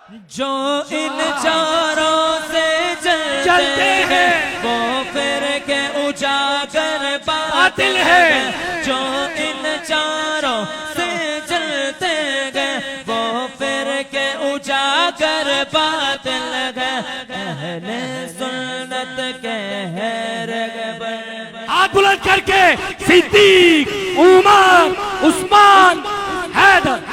जो इन चारों से चलते हैं वो फिर के उजागर बातिल है। जो इन चारों से चलते गए वो फिर के उजागर बातिल गए। अहले सुन्नत के हाथ बुलंद करके सिद्दीक, उमर, उस्मान, हैदर।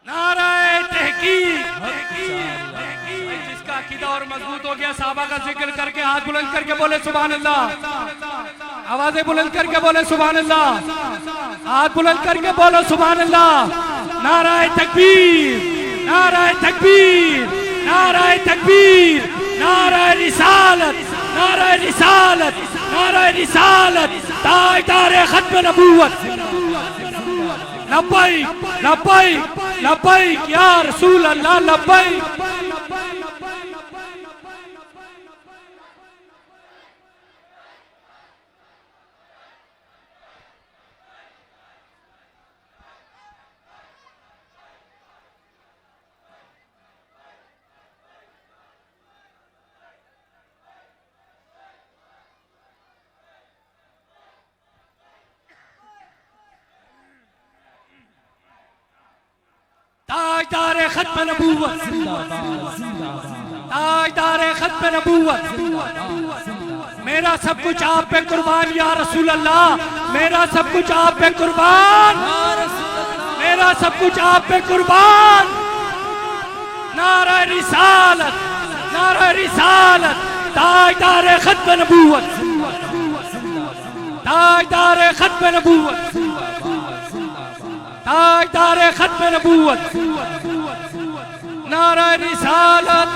नाराए तहकीक। जिसका अकीदा और मजबूत हो गया, साहबा का जिक्र करके हाथ बुलंद करके बोले सुभान अल्लाह। आवाजें बुलंद करके बोले सुभान अल्लाह। हाथ बुलंद करके बोलो सुभान अल्लाह। नाराए तकबीर, नाराए तकबीर, नाराए तकबीर, नाराए रिसालत, नाराए रिसालत, नाराए रिसालत। ताजदारे खत्म नबूवत। लब्बैक लब्बैक लब्बैक या रसूल अल्लाह, लब्बैक। ताजदारे खत्म नबूवत, ताजदारे खत्म नबूवत। मेरा सब कुछ आप पे कुर्बान या रसूल अल्लाह, मेरा सब कुछ आप पे कुर्बान, मेरा सब कुछ आप पे कुर्बान। नारा रिसालत, नारा रिसालत। ताजदारे खत्म नबूवत, ताजदारे खत्म नबूवत, ताजदारे खत्म नबूवत। नारा रिसालत।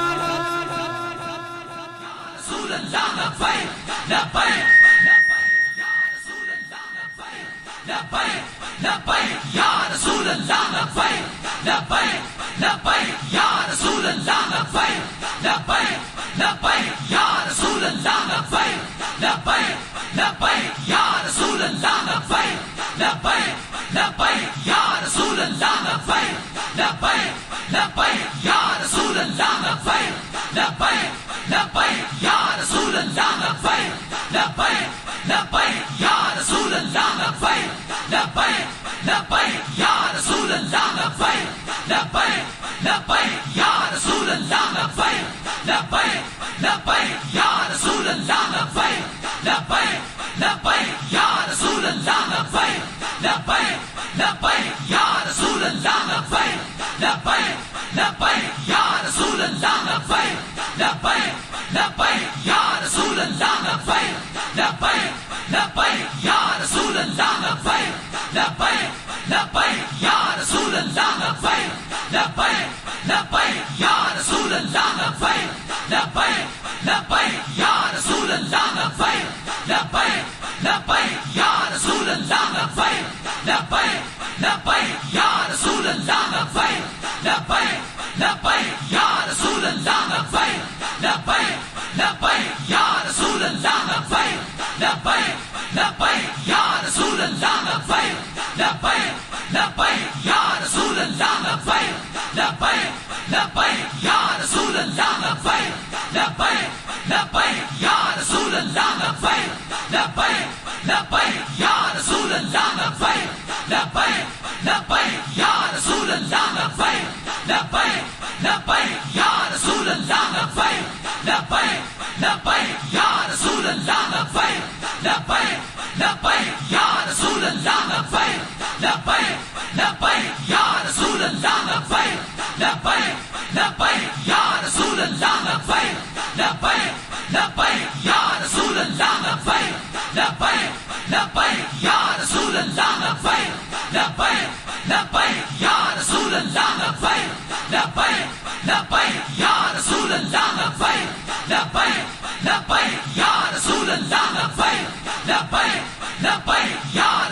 लब्बैक या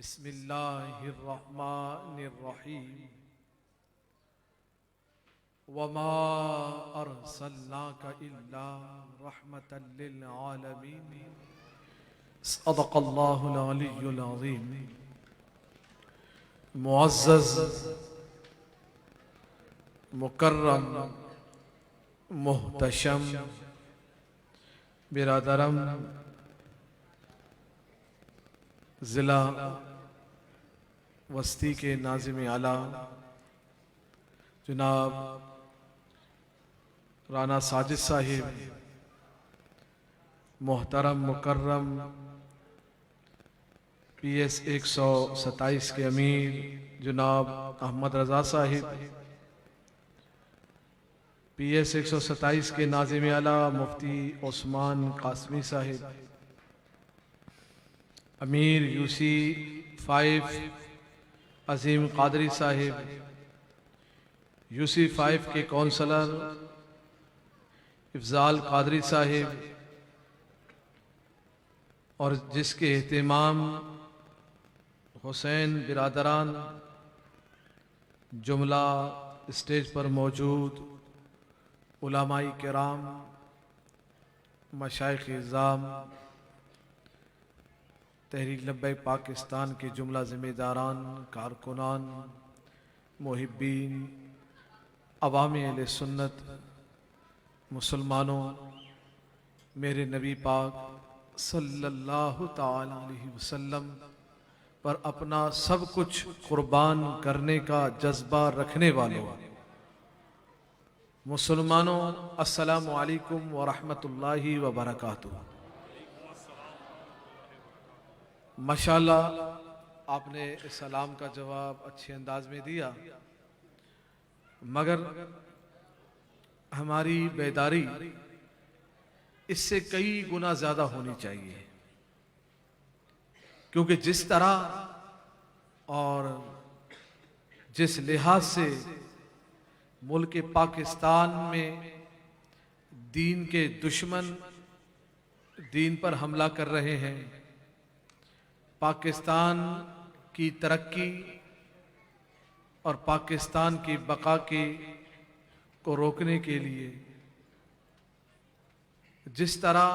बिस्मिल्लाहिर्रहमानिर्रहीम वमा अर्सलनाका इल्ला रहमतल लिल आलमीन सदक़ल्लाहुल अलियुल अज़ीम। मुअज़्ज़ज़ मुकर्रम मुहतशम बिरादरम ज़िला वस्ती के नाज़िम आला जनाब राना साजिद साहिब, मोहतरम मुकर्रम PS 127 के अमीर जनाब अहमद रज़ा साहिब, PS 127 के नाज़िम आला मुफ्ती उस्मान कासमी साहिब, अमीर UC 5 अजीम कादरी साहिब, UC 5 के कौंसलर इफ़ज़ाल कादरी साहिब और जिसके एहतिमाम हुसैन बिरादरान जुमला स्टेज पर मौजूद उलमाए किराम, मशाइख़ इज़्ज़ाम, तहरीक लब्बैक पाकिस्तान के जुमला ज़िम्मेदारान, कारकुनान, मुहिब्बीन, अवामी अहले सुन्नत, मुसलमानों, मेरे नबी पाक सल्लल्लाहु ताला अलैहि वसल्लम पर अपना सब कुछ कुर्बान करने का जज्बा रखने वालों मुसलमानों, अस्सलामु अलैकुम व रहमतुल्लाहि व बरकातुहू। माशाअल्लाह आपने इस सलाम का जवाब अच्छे अंदाज में दिया, मगर हमारी बेदारी इससे कई गुना ज्यादा होनी चाहिए, क्योंकि जिस तरह और जिस लिहाज से मुल्क पाकिस्तान में दीन के दुश्मन दीन पर हमला कर रहे हैं, पाकिस्तान की तरक्की और पाकिस्तान की बका को रोकने के लिए जिस तरह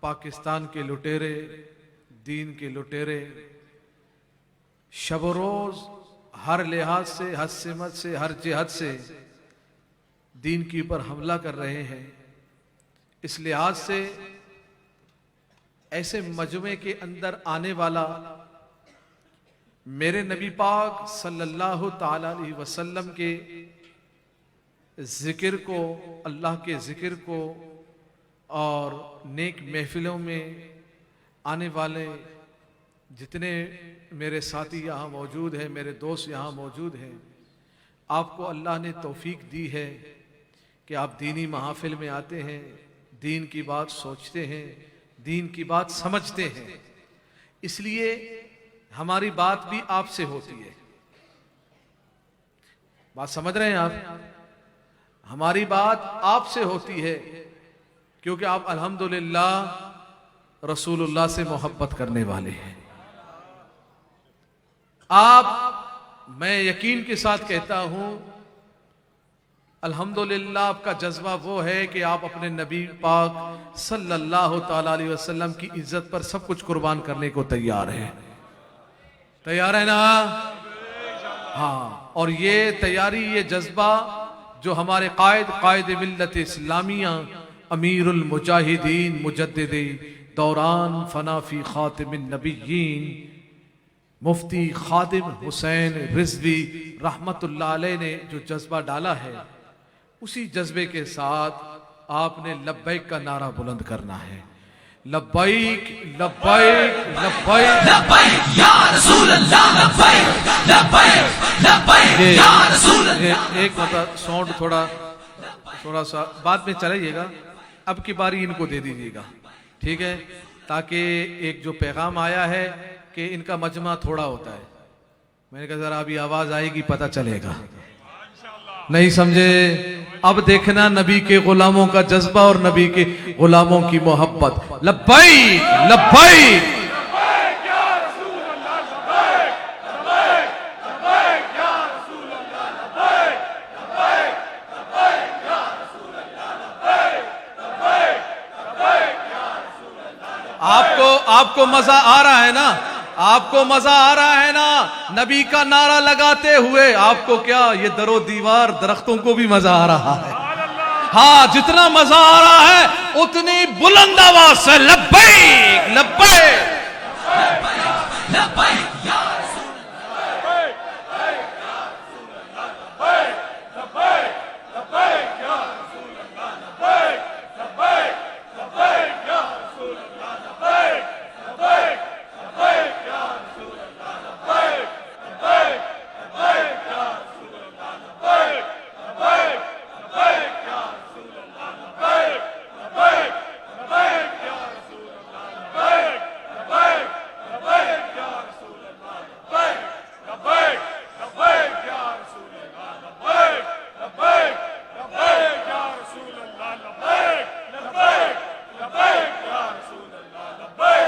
पाकिस्तान के लुटेरे, दीन के लुटेरे शब रोज हर लिहाज से, हद से मत से, हर जिहद से दीन के ऊपर हमला कर रहे हैं, इस लिहाज से ऐसे मजमे के अंदर आने वाला मेरे नबी पाक सल्लल्लाहु ताला अलैहि वसल्लम के जिक्र को, अल्लाह के जिक्र को और नेक महफिलों में आने वाले जितने मेरे साथी यहाँ मौजूद हैं, मेरे दोस्त यहाँ मौजूद हैं, आपको अल्लाह ने तौफीक दी है कि आप दीनी महफिल में आते हैं, दीन की बात सोचते हैं, दीन की बात समझते हैं, इसलिए हमारी बात भी आपसे होती है। बात समझ रहे हैं आप? हमारी बात आपसे होती है क्योंकि आप अल्हम्दुलिल्लाह रसूलुल्लाह से मोहब्बत करने वाले हैं। आप, मैं यकीन के साथ कहता हूं, अल्हम्दुलिल्लाह आपका जज्बा वो है कि आप अपने नबी पाक सल्लल्लाहु ताला अलैहि वसल्लम की इज्जत पर सब कुछ कुर्बान करने को तैयार हैं। तैयार है ना? हाँ, और ये तैयारी, ये जज्बा जो हमारे कायद मिल्लत इस्लामिया अमीरुल मुजाहिदीन मुजद्दिदे दौरान फनाफी खातिमिन नबिय्यीन मुफ्ती खादिम हुसैन रिजवी रहमतुल्लाह अलैह ने जो जज्बा डाला है, उसी जज्बे के साथ आपने लब्बैक का नारा बुलंद करना है। लब्बैक लब्बैक लब्बैक लब्बैक या रसूल अल्लाह, लब्बैक लब्बैक लब्बैक या रसूल अल्लाह। एक मतलब साउंड थोड़ा सा बाद में चलाइएगा, अब की बारी इनको दे दीजिएगा, ठीक है? ताकि एक जो पैगाम आया है कि इनका मजमा थोड़ा होता है, मैंने कहा जरा अभी आवाज आएगी पता चलेगा, नहीं समझे? अब देखना नबी के गुलामों का जज्बा और नबी के गुलामों की मोहब्बत। लब्बैक लब्बैक आपको मजा आ रहा है ना? आपको मजा आ रहा है ना नबी का नारा लगाते हुए? आपको क्या ये दरो दीवार दरख्तों को भी मजा आ रहा है? हाँ, जितना मजा आ रहा है उतनी बुलंद आवाज से लब्बैक लब्बैक लब्बैक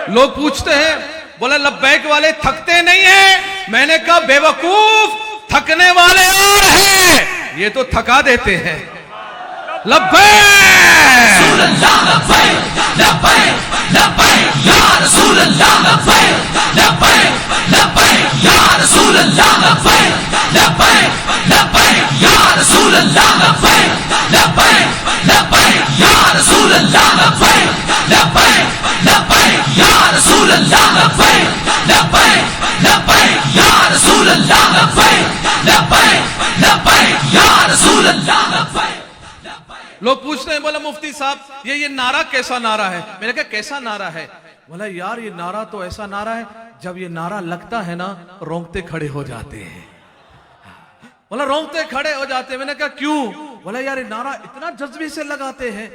लोग पूछते हैं, बोले लब्बैक वाले थकते नहीं हैं? मैंने कहा बेवकूफ, थकने वाले और हैं, ये तो थका देते हैं। लब्बैक लोग पूछते हैं, बोला मुफ्ती साहब ये नारा कैसा नारा है? मैंने कहा कैसा नारा है? बोला यार ये नारा तो ऐसा नारा है, जब ये नारा लगता है ना रोंगटे खड़े हो जाते हैं। बोला रोंगटे खड़े हो जाते हैं? मैंने कहा क्यों? बोला यार ये नारा इतना जज्बे से लगाते हैं।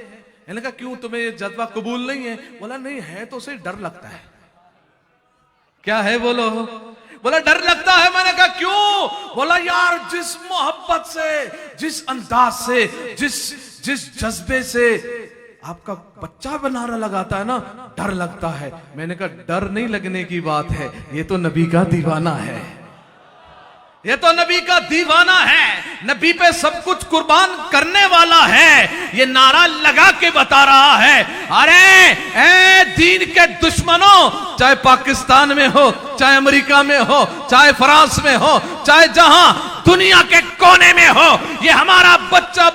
मैंने कहा क्यों, तुम्हें ये जज्बा कबूल नहीं है? बोला नहीं है तो उसे डर लगता है। क्या है बोलो? बोला डर लगता है। मैंने कहा क्यों? बोला यार जिस मोहब्बत से, जिस अंदाज से, जिस जज्बे से आपका बच्चा नारा लगाता है ना, डर लगता है। मैंने कहा डर नहीं लगने की बात है, ये तो नबी का दीवाना है, ये तो नबी का दीवाना है, नबी पे सब कुछ कुर्बान करने वाला है। ये नारा लगा के बता रहा है, अरे ए दीन के दुश्मनों, चाहे पाकिस्तान में हो, चाहे अमेरिका में हो, चाहे फ्रांस में हो, चाहे जहां दुनिया के कोने में हो, ये हमारा बच्चा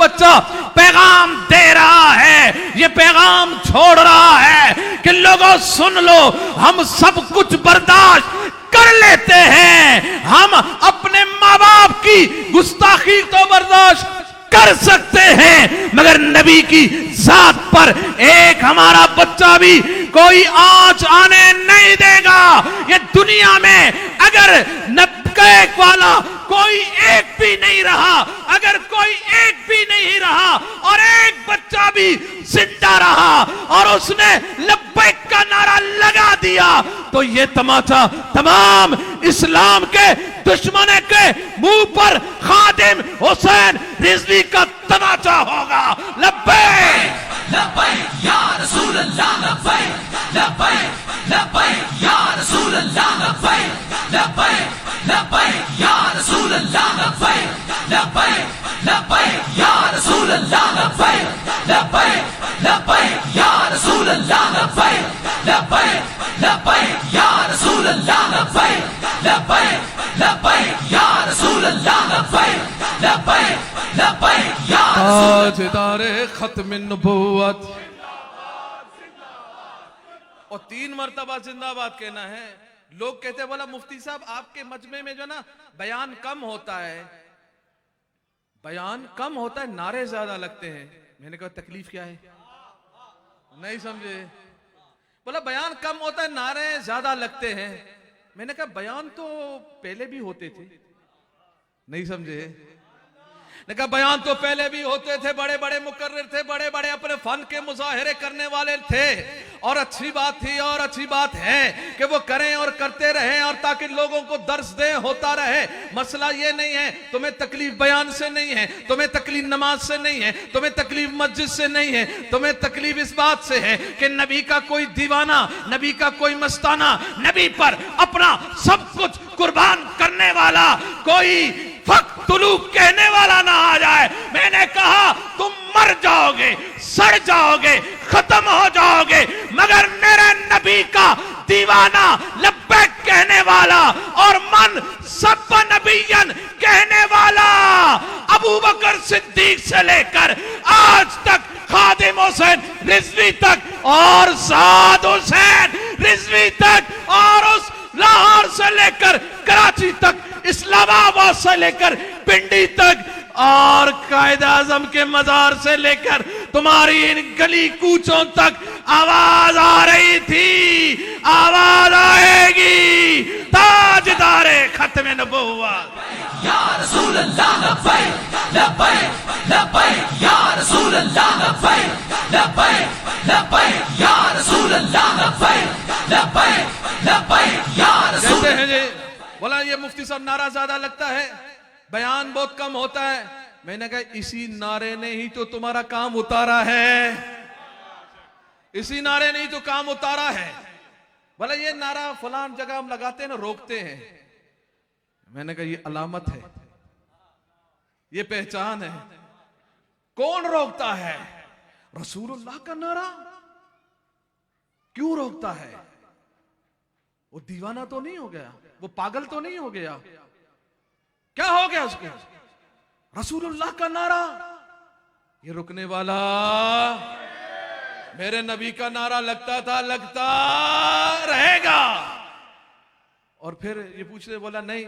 पैगाम दे रहा है, ये पैगाम छोड़ रहा है कि लोगों सुन लो, हम सब कुछ बर्दाश्त कर लेते हैं, हम अपने माँ बाप की गुस्ताखी तो बर्दाश्त कर सकते हैं, मगर नबी की जात पर एक हमारा बच्चा भी कोई आंच आने नहीं देगा। ये दुनिया में अगर नब्बैक वाला कोई एक भी नहीं रहा, अगर कोई एक भी नहीं रहा और एक बच्चा भी जिंदा रहा और उसने लब्बैक का नारा लगा दिया, तो ये तमाचा तमाम इस्लाम के दुश्मन के मुंह पर खादिम हुसैन रिजवी का तमाचा होगा। लब्बैक लब्बैक या रसूल अल्लाह, लब्बैक लब्बैक लब्बैक या रसूल अल्लाह, लब्बैक लब्बैक लब्बैक या रसूल अल्लाह, लब्बैक लब्बैक लब्बैक या रसूल अल्लाह, लब्बैक लब्बैक लब्बैक या रसूल अल्लाह, लब्बैक लब्बैक लब्बैक या रसूल अल्लाह, लब्बैक लब्बैक लब्बैक या रसूल अल्लाह, लब्बैक लब्बैक लब्बैक या ताजदारे खत्म नबुव्वत, और 3 मरतबा जिंदाबाद कहना है। लोग कहते हैं, बोला मुफ्ती साहब आपके मजमे में जो ना बयान कम होता है, बयान कम होता है, नारे ज्यादा लगते हैं। मैंने कहा तकलीफ क्या है? नहीं समझे? बोला बयान कम होता है, नारे ज्यादा लगते हैं। मैंने कहा बयान तो पहले भी होते थे। नहीं समझे? ने कहा बयान तो पहले भी होते थे, बड़े बड़े मुकर्रिर थे, बड़े बड़े अपने फन के मुजाहिरे करने वाले थे, और अच्छी बात थी और अच्छी बात है कि वो करें और करते रहें, और ताकि लोगों को दर्स दें, होता रहे। मसला ये नहीं है, तुम्हें तकलीफ बयान से नहीं है, तुम्हें तकलीफ नमाज से नहीं है, तुम्हें तकलीफ मस्जिद से नहीं है, तुम्हें तकलीफ इस बात से है कि नबी का कोई दीवाना, नबी का कोई मस्ताना, नबी पर अपना सब कुछ कुर्बान करने वाला कोई फख्तुलूक कहने वाला ना आ जाए। मैंने कहा तुम मर जाओगे, सड़ जाओगे, खत्म हो जाओगे, मगर मेरे नबी का दीवाना लब्बैक कहने वाला और मन सब नबियन कहने वाला अबू बकर सिद्दीक से लेकर आज तक खादिम हुसैन रिजवी तक और साद हुसैन रिजवी तक और उस लाहौर से लेकर कराची तक, इस्लामाबाद से लेकर पिंडी तक और कायद आजम के मजार से लेकर तुम्हारी इन गली कूचों तक आवाज आ रही थी, आवाज आएगी। ताजदारे खत्म नबुव्वत या रसूल अल्लाह लब्बैक लब्बैक लब्बैक या रसूल अल्लाह लब्बैक लब्बैक लब्बैक या रसूल अल्लाह लब्बैक लब्बैक लब्बैक या रसूल। कहते हैं जी, बोला ये मुफ्ती साहब नारा ज्यादा लगता है, बयान बहुत कम होता है। मैंने कहा इसी नारे ने ही तो तुम्हारा काम उतारा है, इसी नारे ने ही तो काम उतारा है। बोला ये नारा फलान जगह हम लगाते हैं ना, रोकते हैं। मैंने कहा ये अलामत है, ये पहचान है। कौन रोकता है? रसूलुल्लाह का नारा क्यों रोकता है? वो दीवाना तो नहीं हो गया, वो पागल तो नहीं हो गया, क्या हो गया उसको? रसूलुल्लाह का नारा ये रुकने वाला मेरे नबी का नारा लगता था, लगता रहेगा। और फिर ये पूछते, बोला नहीं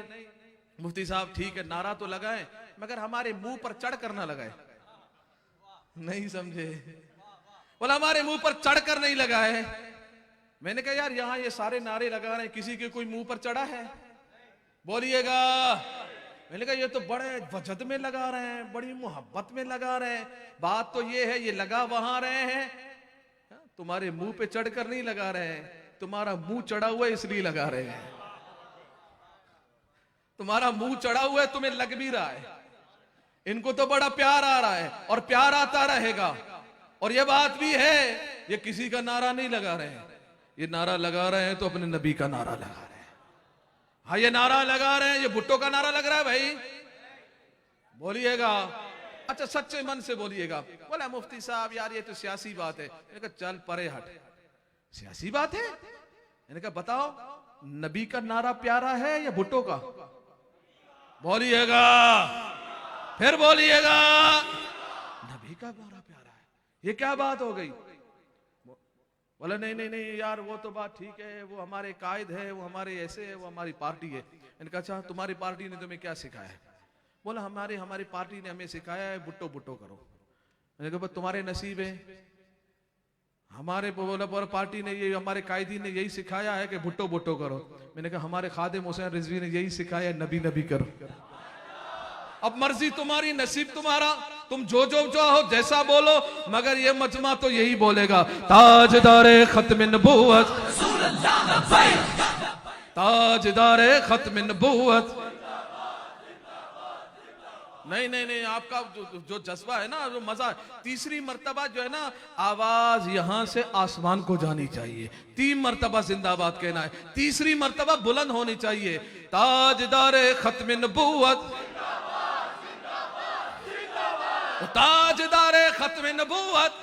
मुफ्ती साहब ठीक है नारा तो लगाए, मगर हमारे मुंह पर चढ़ कर ना लगाए। नहीं समझे? बोला हमारे मुंह पर चढ़कर नहीं लगाए। मैंने कहा यार यहां ये सारे नारे लगा रहे हैं, किसी के कोई मुंह पर चढ़ा है? बोलिएगा। मैंने कहा ये तो बड़े वजद में लगा रहे हैं, बड़ी मोहब्बत में लगा रहे हैं। बात तो ये है ये लगा वहां रहे हैं, तुम्हारे मुंह पे चढ़कर नहीं लगा रहे हैं, तुम्हारा मुंह चढ़ा हुआ है इसलिए लगा रहे हैं। तुम्हारा मुंह चढ़ा हुआ है, तुम्हें लग भी रहा है। इनको तो बड़ा प्यार आ रहा है और प्यार आता रहेगा। और ये बात भी है, ये किसी का नारा नहीं लगा रहे हैं, ये नारा लगा रहे हैं तो अपने नबी का नारा लगा रहे हैं। हाँ ये नारा लगा रहे हैं, ये भुट्टो का नारा लग रहा है भाई, बोलिएगा। अच्छा सच्चे मन से बोलिएगा। बोला मुफ्ती साहब यार ये तो सियासी बात है। मैंने कहा चल परे हट, सियासी बात है? मैंने कहा बताओ नबी का नारा प्यारा है या भुट्टो का? बोलिएगा, फिर बोलिएगा। नबी का नारा प्यारा है, ये क्या बात हो गई? बोला नहीं नहीं नहीं यार वो तो बात ठीक है, वो हमारे कायद है, वो हमारे ऐसे है, वो हमारी पार्टी है। मैंने कहा अच्छा तुम्हारी पार्टी ने तुम्हें क्या सिखाया है? बोला हमारी पार्टी ने हमें सिखाया है बुट्टो बुट्टो करो। मैंने कहा तुम्हारे नसीब है, हमारे बोला पार्टी ने ये हमारे कायदी ने यही सिखाया है कि बुट्टो बुट्टो करो। मैंने कहा हमारे खादिम हुसैन रिजवी ने यही सिखाया है नबी नबी करो। अब मर्जी तुम्हारी, नसीब तुम्हारा, तुम जो जो चाहो जैसा बोलो, मगर ये मजमा तो यही बोलेगा ताजदारे खत्म नबूवत, ताजदारे खत्म नबूवत। नहीं नहीं नहीं आपका जो जज्बा है ना, जो मजा, तीसरी मर्तबा जो है ना आवाज यहां से आसमान को जानी चाहिए। 3 मर्तबा जिंदाबाद कहना है, तीसरी मर्तबा बुलंद होनी चाहिए। ताजदारे खत्म नबूवत, ताजदारे खत्म नबूवत।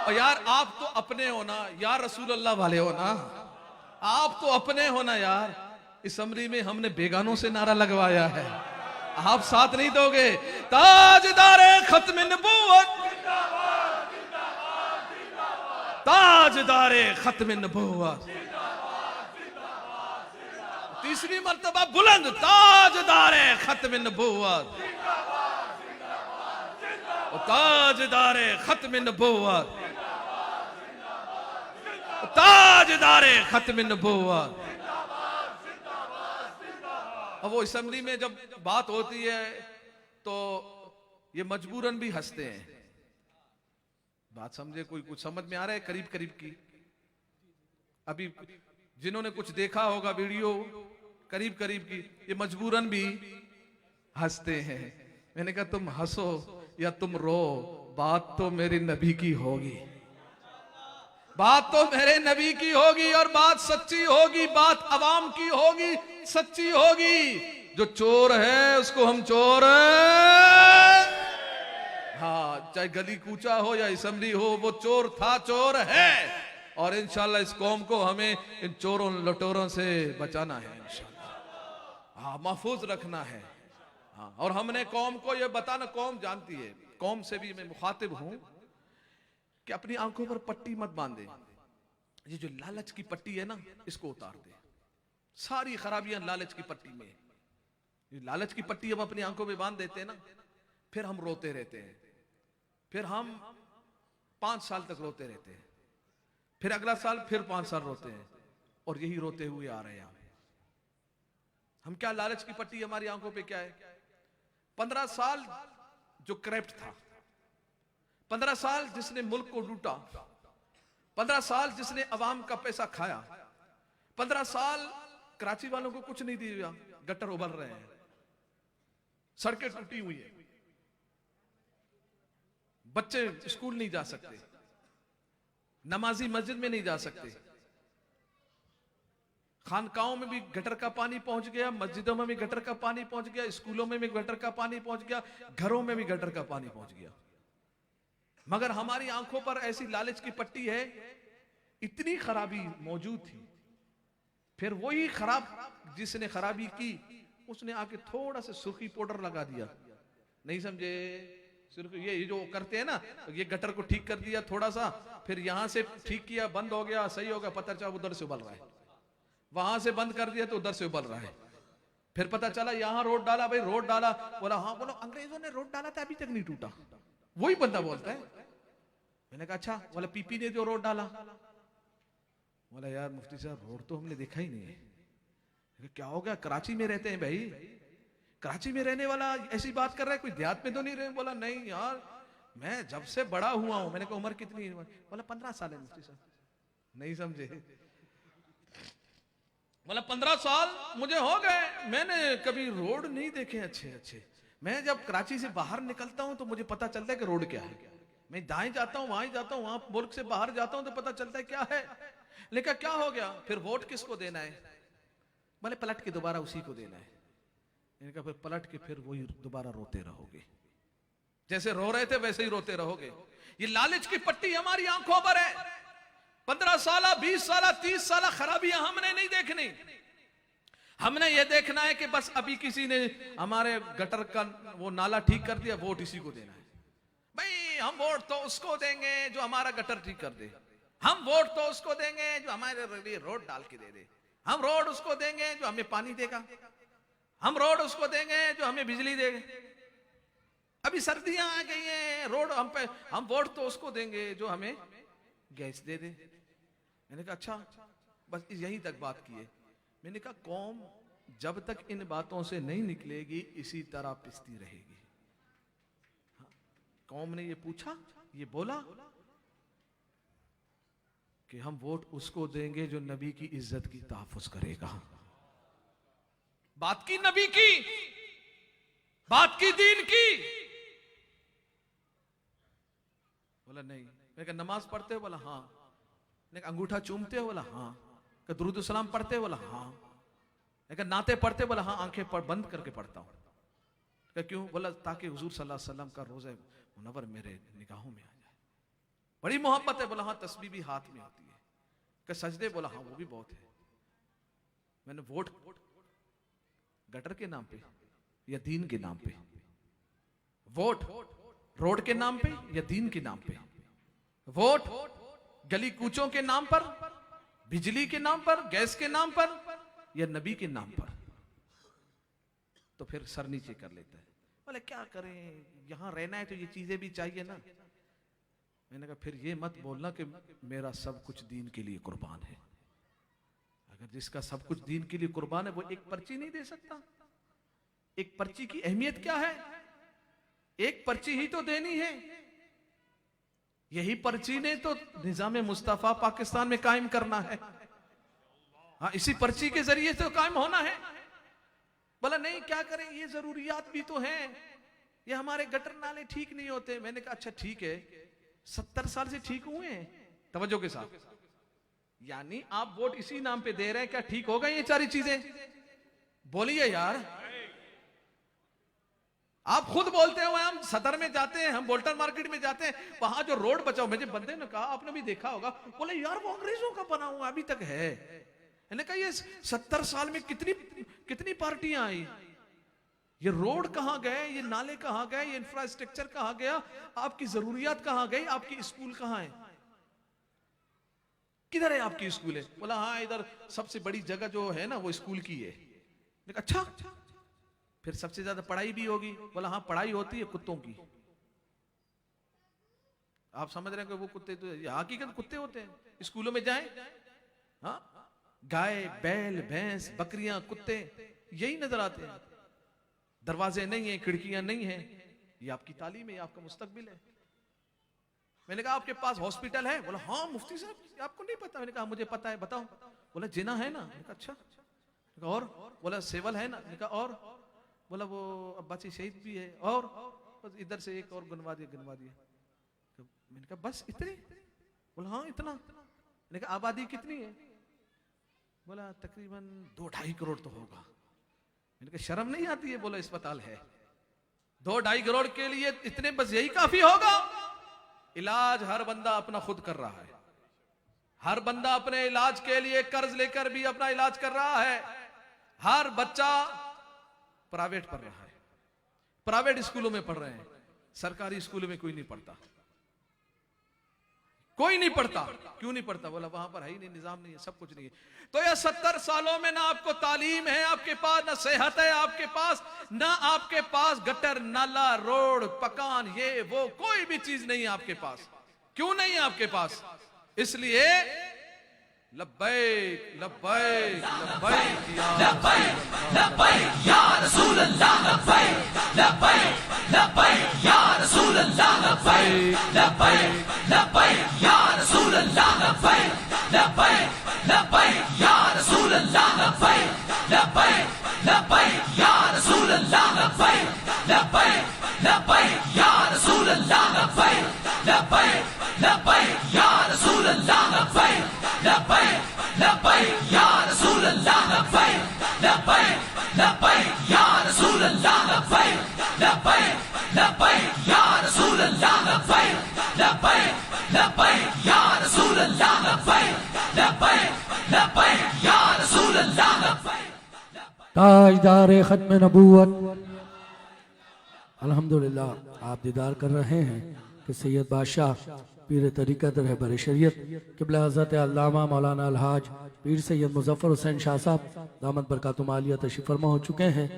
और यार आप तो अपने हो ना यार, रसूल अल्लाह वाले हो ना, आप तो अपने हो ना यार। इस अमरी में हमने बेगानों से नारा लगवाया है, आप साथ नहीं दोगे। ताजदारे खत्म नबूवत, ताजदारे खत्म नबूवत। तीसरी मर्तबा बुलंद, ताजदारे खत्म नबूवत, ताजदारे खत्म नबूवत, ताजदारे खत्म नबूवत। अब वो असेंबली में जब बात होती है तो ये मजबूरन भी हंसते हैं। बात समझे? कोई कुछ समझ में आ रहा है करीब करीब की? अभी जिन्होंने कुछ देखा होगा वीडियो करीब करीब की, ये मजबूरन भी हंसते हैं। मैंने कहा तुम हंसो या तुम रो, बात तो मेरे नबी की होगी, बात तो मेरे नबी की होगी और बात सच्ची होगी, बात अवाम की होगी, सच्ची होगी। जो चोर है उसको हम चोर, हाँ चाहे गली कूचा हो या असेंबली हो, वो चोर था, चोर है। और इंशाल्लाह इस कौम को हमें इन चोरों लटोरों से बचाना है इंशाल्लाह। हाँ, महफूज रखना है। हाँ, और हमने कौम को ये बताना, कौम जानती है, कौम से भी मैं मुखातिब हूं कि अपनी आंखों पर पट्टी मत बांधे। ये जो लालच की पट्टी है ना, इसको उतार दे। सारी खराबियां लालच की पट्टी में। ये लालच की पट्टी हम अपनी आंखों में बांध देते हैं ना, फिर हम रोते रहते हैं, फिर हम 5 साल तक रोते रहते हैं, फिर अगला साल फिर 5 साल रोते हैं, और यही रोते हुए आ रहे हैं हम। क्या लालच की पट्टी हमारी आंखों पे क्या है? 15 साल जो करप्ट था, 15 साल जिसने मुल्क को लूटा, 15 साल जिसने अवाम का पैसा खाया, 15 साल कराची वालों को कुछ नहीं दिया, गटर उबल रहे हैं, सड़कें टूटी हुई है, बच्चे स्कूल नहीं जा सकते, नमाजी मस्जिद में नहीं जा सकते, खानकाओं में भी गटर का पानी पहुंच गया, मस्जिदों में भी गटर का पानी पहुंच गया, स्कूलों में भी गटर का पानी पहुंच गया, घरों में भी गटर का पानी पहुंच गया। मगर हमारी आंखों पर ऐसी लालच की पट्टी है, इतनी खराबी मौजूद थी, फिर वही खराब जिसने खराबी की उसने आके थोड़ा सा सुर्खी पाउडर लगा दिया। नहीं समझे? सिर्फ ये जो करते हैं ना, ये गटर को ठीक कर दिया थोड़ा सा, फिर यहां से ठीक किया, बंद हो गया, सही हो गया, पता चला उधर से उबल रहा है, वहां से बंद कर दिया तो उधर से उबल रहा है, फिर पता चला यहां रोड डाला, भाई रोड डाला, बोला हाँ, बोलो अंग्रेजों ने रोड डाला था अभी तक नहीं टूटा। वही बंदा बोलता है। मैंने कहा अच्छा, बोला पीपी ने जो रोड डाला। बोला यार मुफ्ती साहब रोड तो हमने देखा ही नहीं है। क्या हो गया? कराची में रहते हैं भाई, कराची में रहने वाला ऐसी बात कर रहा है, कोई देहात में तो नहीं रहे? बोला नहीं यार, मैं जब से बड़ा हुआ हूं। मैंने कहा उम्र कितनी है? बोला 15 साल है मुफ्ती साहब। नहीं समझे? बोला 15 साल मुझे हो गए, मैंने कभी रोड नहीं देखे अच्छे अच्छे। मैं जब कराची से बाहर निकलता हूं तो मुझे पता चलता है कि रोड क्या है। मैं दाएं जाता हूं, वहां जाता हूं, वहां मुल्क से बाहर जाता हूं तो पता चलता है क्या है। लेकिन क्या हो गया? फिर वोट किसको देना है? बोले पलट के दोबारा उसी को देना है। इनका फिर पलट के फिर वही दोबारा रोते रहोगे, जैसे रो रहे थे वैसे ही रोते रहोगे। ये लालच की पट्टी हमारी आंखों पर है। 15 साल, 20 साल, 30 साल खराबियां हमने नहीं देखनी। हमने ये देखना है कि बस अभी किसी ने हमारे गटर का वो नाला ठीक कर दिया, वोट इसी को देना है। भाई हम वोट तो उसको देंगे जो हमारा गटर ठीक कर दे, हम वोट तो उसको देंगे जो हमारे लिए रोड डाल के दे दे, हम रोड उसको देंगे जो हमें पानी देगा, हम रोड उसको देंगे जो हमें बिजली देगा। अभी सर्दियां आ गई हैं, रोड हम पे, हम वोट तो उसको देंगे जो हमें गैस दे दे। मैंने कहा अच्छा, बस यही तक बात की है। मैंने कहा कौम जब तक इन बातों से नहीं निकलेगी इसी तरह पिसती रहेगी। कौम ने ये पूछा, ये बोला कि हम वोट उसको देंगे जो नबी की इज्जत की तहफ्फुज करेगा। बात की नबी की, बात की दीन की। बोला नहीं। मैं कहा नमाज पढ़ते हो? बोला हाँ। मैं कहा अंगूठा चूमते हो? बोला हाँ। कहा दुरूद सलाम पढ़ते हो? बोला हाँ। मैं कहा नाते पढ़ते हो? बोला हाँ, आंखें बंद करके पढ़ता हूं। कहा क्यों? बोला ताकि हुजूर सल्लल्लाहु अलैहि वसल्लम का रोज़ा मुनव्वर मेरे निगाहों में आ जाए। बड़ी मोहब्बत है। बोला हाँ, तस्बीह भी हाथ में होती है। कहा सजदे? बोला हाँ, वो भी बहुत है। मैंने वोट गटर के नाम पे या दीन के नाम पे? वोट रोड के नाम पे या दीन के नाम पे? वोट गली कूचों के नाम पर, बिजली के नाम पर, गैस के नाम पर या नबी के नाम पर? तो फिर सर नीचे कर लेता है। बोले क्या करें, यहां रहना है तो ये चीजें भी चाहिए ना। मैंने कहा फिर ये मत बोलना कि मेरा सब कुछ दीन के लिए कुर्बान है। अगर जिसका सब कुछ दीन के लिए कुर्बान है वो एक पर्ची नहीं दे सकता। एक पर्ची की अहमियत क्या है? एक पर्ची ही तो देनी है। यही पर्ची ने तो निजाम मुस्तफा पाकिस्तान में कायम करना है। हाँ, इसी पर्ची के जरिए तो कायम होना है। बोला नहीं, क्या करें, ये जरूरियात भी तो हैं, ये हमारे गटर नाले ठीक नहीं होते। मैंने कहा अच्छा ठीक है, 70 साल से ठीक हुए हैं? तवज्जो के साथ, यानी आप वोट इसी नाम पे दे रहे हैं, क्या ठीक हो गई ये सारी चीजें? बोलिए यार। आप खुद बोलते हो हम सदर में जाते हैं, हम बोल्टन मार्केट में जाते हैं, वहां जो रोड बचा, मुझे बंदे ने कहा, आपने भी देखा होगा, बोले यार वो अंग्रेजों का बना हुआ अभी तक है। मैंने कहा ये 70 साल में कितनी पार्टियां आई, ये रोड कहां गए, ये नाले कहां गए, ये इंफ्रास्ट्रक्चर कहां गया, आपकी जरूरियात कहां गई, आपकी स्कूल कहां है, किधर है आपकी स्कूल है? बोला हाँ इधर सबसे बड़ी जगह जो है ना वो स्कूल की है। मैंने कहा अच्छा, फिर सबसे ज्यादा पढ़ाई भी होगी? बोला हाँ पढ़ाई होती है कुत्तों की। आप समझ रहे हैं कि वो कुत्ते तो हकीकत कुत्ते होते हैं। स्कूलों में जाएं, हाँ गाय बैल भैंस बकरियां कुत्ते यही नजर आते हैं। दरवाजे नहीं है, खिड़कियां नहीं है, ये आपकी तालीम है, ये आपका मुस्तकबिल है। मैंने कहा आपके पास हॉस्पिटल है? बोला हाँ मुफ्ती साहब आपको नहीं पता? मैंने कहा मुझे पता है, बताओ। बोला जिना है ना? मैंने कहा अच्छा। और? बोला सेवल है ना? मैंने कहा और? बोला वो अब्बासी शहीद भी है, और बस इधर से एक और गिनवा दिया। मैंने कहा बस इतनी? बोला हाँ इतना। मैंने कहा आबादी कितनी है? बोला तकरीबन 2-2.5 करोड़ तो होगा। मैंने कहा शर्म नहीं आती है? बोला अस्पताल है 2-2.5 करोड़ के लिए इतने बस यही काफी होगा? इलाज हर बंदा अपना खुद कर रहा है, हर बंदा अपने इलाज के लिए कर्ज लेकर भी अपना इलाज कर रहा है। हर बच्चा प्राइवेट पढ़ रहा है, प्राइवेट स्कूलों में पढ़ रहे हैं, सरकारी स्कूलों में कोई नहीं पढ़ता। कोई नहीं पढ़ता। क्यों नहीं पढ़ता? बोला वहां पर है ही नहीं, निजाम नहीं है, सब कुछ नहीं है। तो ये 70 सालों में ना आपको तालीम है, आपके पास ना सेहत है, आपके पास ना आपके पास गटर नाला रोड पकान ये वो कोई भी चीज नहीं है आपके पास। क्यों नहीं है आपके पास? इसलिए लब्बैक लब्बैक लब्बैक या रसूल अल्लाह, लब्बैक लब्बैक या रसूल अल्लाह, लब्बैक लब्बैक या रसूल अल्लाह, लब्बैक लब्बैक या रसूल अल्लाह, लब्बैक लब्बैक या रसूल अल्लाह, लब्बैक लब्बैक या रसूल अल्लाह, लब्बैक लब्बैक या रसूल अल्लाह, लब्बैक लब्बैक या रसूल अल्लाह, लब्बैक लब्बैक या रसूल अल्लाह, लब्बैक लब्बैक या रसूल अल्लाह, लब्बैक लब्बैक या रसूल अल्लाह, लब्बैक लब्बैक या रसूल अल्लाह। ताजदार खत्म नबूवत अल्हम्दुलिल्लाह आप दीदार कर रहे हैं कि सैयद बादशाह पीर तरीक़त रहबर शरीयत क़िबला हज़रत अल्लामा मौलाना अलहाज पीर सैयद मुज़फ़्फ़र हुसैन शाह साहब दामद बरकातुहु आलिया तशरीफ़ फरमा हो चुके हैं।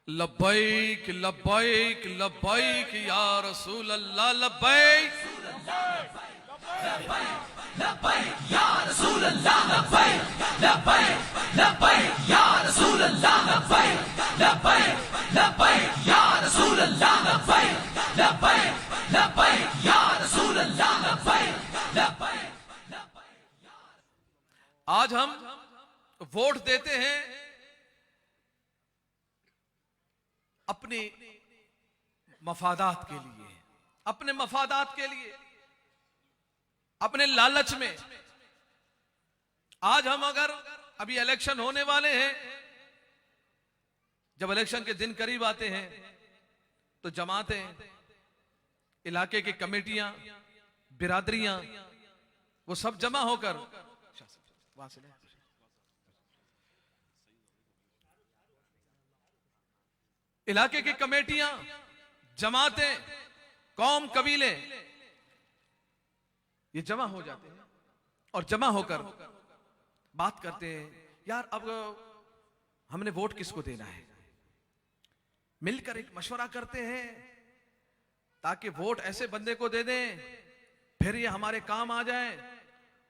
लब्बैक लब्बैक लब्बैक या रसूल अल्लाह, लब्बैक लब्बैक या रसूल अल्लाह, लब्बैक लब्बैक या रसूल अल्लाह, लब्बैक लब्बैक या रसूल अल्लाह, लब्बैक लब्बैक या रसूल अल्लाह, लब्बैक। आज हम वोट देते हैं अपने मफादात के लिए, अपने मफादात के लिए, अपने लालच में। आज हम अगर अभी इलेक्शन होने वाले हैं, जब इलेक्शन के दिन करीब आते हैं तो जमातें, इलाके की कमेटियां, बिरादरियां वो सब जमा होकर वहां से इलाके की कमेटियां, जमातें, कौम कबीले ये जमा हो जाते हैं और जमा होकर बात करते हैं, यार अब हमने वोट किसको देना है। मिलकर एक मशवरा करते हैं ताकि वोट ऐसे बंदे को दे दें फिर ये हमारे काम आ जाए,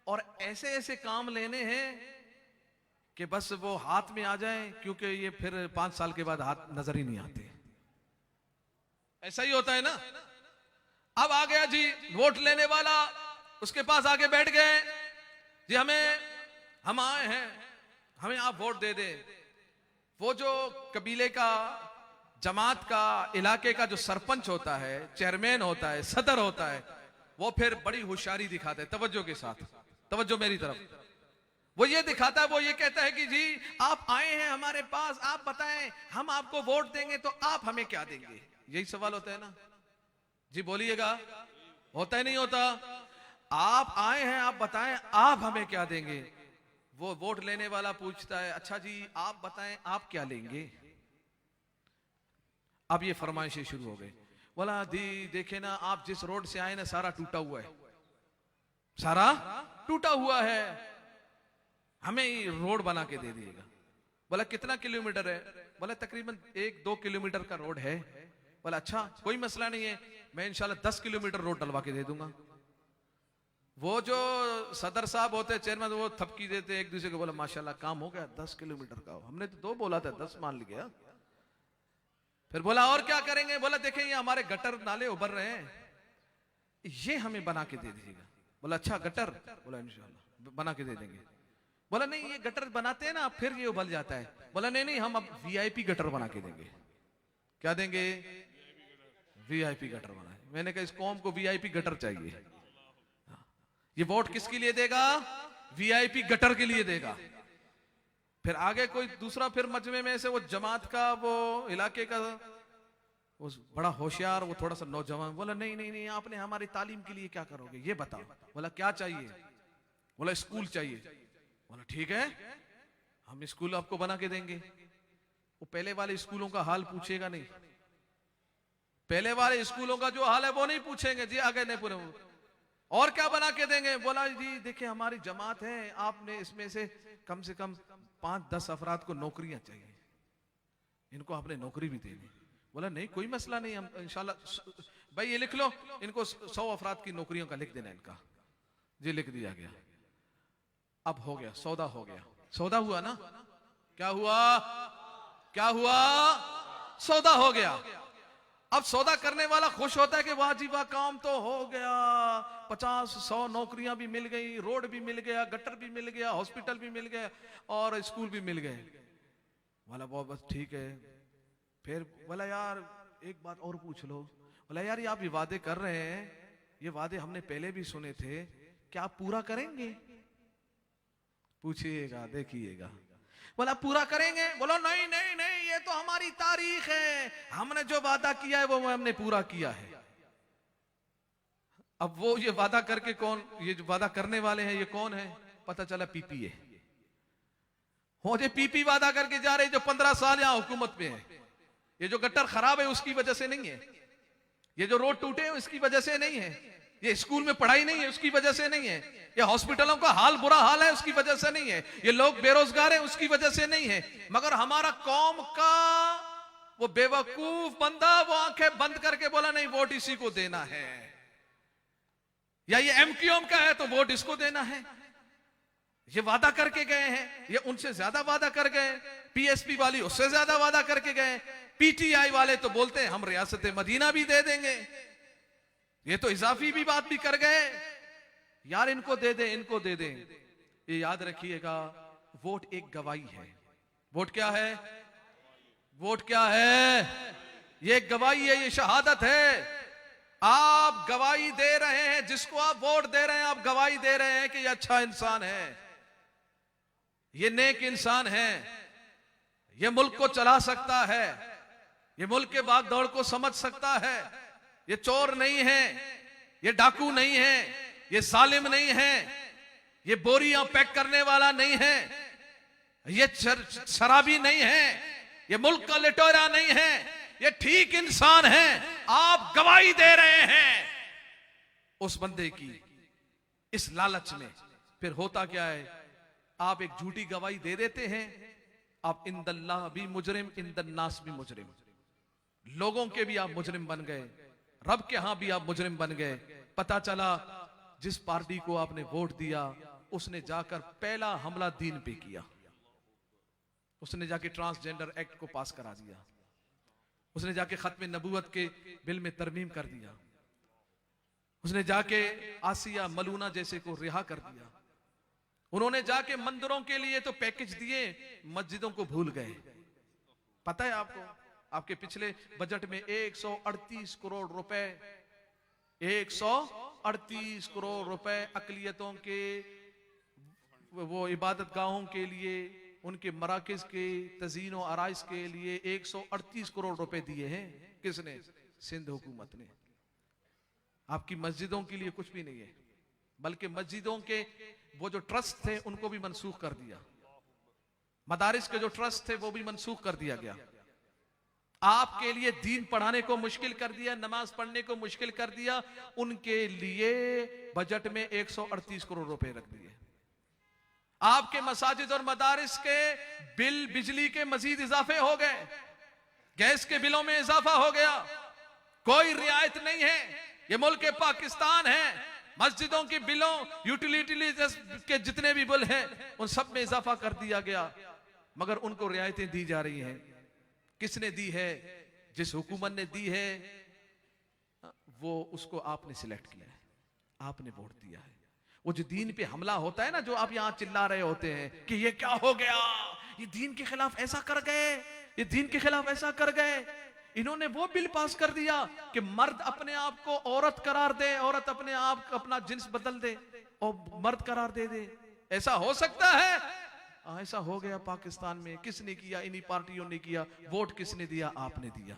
और ऐसे ऐसे काम लेने हैं कि बस वो हाथ में आ जाए, क्योंकि ये फिर 5 साल के बाद हाथ नजर ही नहीं आते। ऐसा ही होता है ना। अब आ गया जी वोट लेने वाला, उसके पास आके बैठ गए जी, हम आए हैं, हमें आप वोट दे दे। वो जो कबीले का, जमात का, इलाके का जो सरपंच होता है, चेयरमैन होता है, सदर होता है, वो फिर बड़ी होशियारी दिखाता है। तवज्जो के साथ, तवज्जो मेरी तरफ। वो ये दिखाता है, वो ये कहता है कि जी आप आए हैं हमारे पास, आप बताएं हम आपको वोट देंगे तो आप हमें क्या देंगे। यही सवाल होता है ना जी, बोलिएगा, होता है नहीं होता? आप आए हैं, आप बताएं आप हमें क्या देंगे। वो वोट लेने वाला पूछता है, अच्छा जी आप बताएं आप क्या लेंगे। अब ये फरमाइशें शुरू हो गई। बोला दी देखे ना, आप जिस रोड से आए ना सारा टूटा हुआ है, सारा टूटा हुआ है, हमें रोड बना के दे दिएगा। बोला कितना किलोमीटर है? बोला तकरीबन 1-2 किलोमीटर का रोड है। बोला अच्छा कोई मसला नहीं है, मैं इंशाल्लाह 10 किलोमीटर रोड डलवा के दे दूंगा। वो जो सदर साहब होते, चेयरमैन, वो थपकी देते एक दूसरे को। बोला माशाल्लाह काम हो गया, 10 किलोमीटर का, हमने तो 2 बोला था, 10 मान लिया। फिर बोला और क्या करेंगे? बोला देखें ये हमारे गटर नाले उभर रहे हैं, ये हमें बना के दे दीजिएगा। बोला अच्छा गटर? बोला इंशाल्लाह बना के दे देंगे। बोला नहीं ये गटर बनाते हैं ना फिर ये उबल जाता है। बोला नहीं नहीं हम अब वीआईपी गटर बना के देंगे। क्या देंगे? वीआईपी गटर बनाए। मैंने कहा इस कौम को वीआईपी गटर चाहिए। ये वोट किसके लिए देगा? वीआईपी गटर के लिए देगा। फिर आगे कोई दूसरा, फिर मजमे में से वो जमात का, वो इलाके का वो बड़ा होशियार, वो थोड़ा सा नौजवान, बोला नहीं नहीं नहीं आपने हमारी तालीम के लिए क्या करोगे ये बताओ। बोला क्या चाहिए? बोला स्कूल चाहिए। बोला ठीक है हम स्कूल आपको बना के देंगे। वो पहले वाले स्कूलों का हाल पूछेगा नहीं, पहले वाले स्कूलों का जो हाल है वो नहीं पूछेंगे जी आगे नहीं पूरे। और क्या बना के देंगे? बोला जी देखिए हमारी जमात है, आपने इसमें से कम 5-10 अफराद को नौकरियां चाहिए, इनको आपने नौकरी भी देनी। बोला नहीं कोई मसला नहीं, हम इंशाल्लाह। भाई ये लिख लो, इनको 100 अफराद की नौकरियों का लिख देना इनका। जी लिख दिया गया। अब हो गया, सौदा हो गया। सौदा हुआ ना? क्या हुआ? क्या हुआ? सौदा हो गया। अब सौदा करने वाला खुश होता है कि वाह जी वाह काम तो हो गया, 50-100 नौकरियां भी मिल गई, रोड भी मिल गया, गटर भी मिल गया, हॉस्पिटल भी मिल गया और स्कूल भी मिल गए। बोला बहुत बस ठीक है। फिर बोला यार एक बात और पूछ लो। बोला यार ये आप ये वादे कर रहे हैं, ये वादे हमने पहले भी सुने थे, क्या आप पूरा करेंगे? पूछिएगा देखिएगा। बोला पूरा करेंगे? बोलो नहीं नहीं नहीं ये तो हमारी तारीख है, हमने जो वादा किया है वो हमने पूरा किया है। अब वो ये वादा करके कौन, ये जो वादा करने वाले हैं ये कौन है? पता चला पीपी है। हो जे पीपी वादा करके जा रहे जो 15 साल यहां हुकूमत में है। ये जो गटर खराब है उसकी वजह से नहीं है, ये जो रोड टूटे हैं उसकी वजह से नहीं है, ये स्कूल में पढ़ाई नहीं है उसकी वजह से नहीं है, ये हॉस्पिटलों का हाल बुरा हाल है उसकी वजह से नहीं है, ये लोग बेरोजगार हैं उसकी वजह से नहीं है। मगर हमारा कौम का वो बेवकूफ बंदा वो आंखें बंद करके बोला नहीं वोट इसी को देना है, या ये एमक्यूएम का है तो वोट इसको देना है। ये वादा करके गए हैं, ये उनसे ज्यादा वादा कर गए, पीएसपी वाली उससे ज्यादा वादा करके गए, पीटीआई वाले तो बोलते हैं हम रियासत मदीना भी दे देंगे, ये तो इजाफी भी बात भी कर गए। यार इनको दे दे, इनको दे दे। ये याद रखिएगा वोट एक गवाही है। वोट क्या है? वोट क्या है? ये गवाही है, ये शहादत है। आप गवाही दे रहे हैं, जिसको आप वोट दे रहे हैं आप गवाही दे रहे हैं कि ये अच्छा इंसान है, ये नेक इंसान है, ये मुल्क को चला सकता है, ये मुल्क के भागदौड़ को समझ सकता है, ये चोर नहीं है, ये डाकू नहीं है, ये जालिम नहीं है, ये बोरियां पैक करने वाला नहीं है, ये शराबी नहीं है, ये मुल्क का लिटोरा नहीं है, ये ठीक इंसान है। आप गवाही दे रहे हैं उस बंदे की इस लालच में। फिर होता क्या है? आप एक झूठी गवाही दे देते हैं, आप इंदल्लाह भी मुजरिम इंदन्नास भी मुजरिम, लोगों के भी आप मुजरिम बन गए, रब के यहां भी आप मुजरिम बन गए। पता चला जिस पार्टी को आपने वोट दिया उसने जाकर पहला हमला दीन पे किया, उसने जाके ट्रांसजेंडर एक्ट को पास करा दिया, उसने जाके खत्म नबूवत के बिल में तरमीम कर दिया, उसने जाके आसिया मलूना जैसे को रिहा कर दिया, उन्होंने जाके मंदिरों के लिए तो पैकेज दिए, मस्जिदों को भूल गए। पता है आपको, आपके पिछले बजट में 138 करोड़ रुपए, 138 करोड़ रुपए अकलियतों के वो इबादत गाहों के लिए, उनके मराकज के तज़ीन व आराइश के लिए 138 करोड़ रुपए दिए हैं। किसने? सिंध हुकूमत ने। आपकी मस्जिदों के लिए कुछ भी नहीं है, बल्कि मस्जिदों के वो जो ट्रस्ट थे उनको भी मनसूख कर दिया। मदारिस के जो ट्रस्ट थे वो भी मनसूख कर दिया गया। आपके लिए दीन पढ़ाने को मुश्किल कर दिया, नमाज पढ़ने को मुश्किल कर दिया। उनके लिए बजट में 138 करोड़ रुपए रख दिए। आपके मसाजिद और मदारिस के बिल, बिजली के मजीद इजाफे हो गए, गैस के बिलों में इजाफा हो गया, कोई रियायत नहीं है। ये मुल्क पाकिस्तान है, मस्जिदों के बिलों, यूटिलिटी के जितने भी बिल हैं उन सब में इजाफा कर दिया गया, मगर उनको रियायतें दी जा रही हैं। किसने दी है? जिस हुकूमत ने दी है वो उसको आपने सिलेक्ट किया है, आपने वोट दिया है। वो जो दीन पे हमला होता है ना, जो आप यहां चिल्ला रहे होते हैं कि ये क्या हो गया, ये दीन के खिलाफ ऐसा कर गए, ये दीन के खिलाफ ऐसा कर गए। इन्होंने वो बिल पास कर दिया कि मर्द अपने आप को औरत करार दे, औरत अपने आप अपना जिन्स बदल दे और मर्द करार दे दे। ऐसा हो सकता है? ऐसा हो गया पाकिस्तान में। किसने किया? इन्हीं पार्टियों ने किया। वोट किसने दिया? आपने दिया।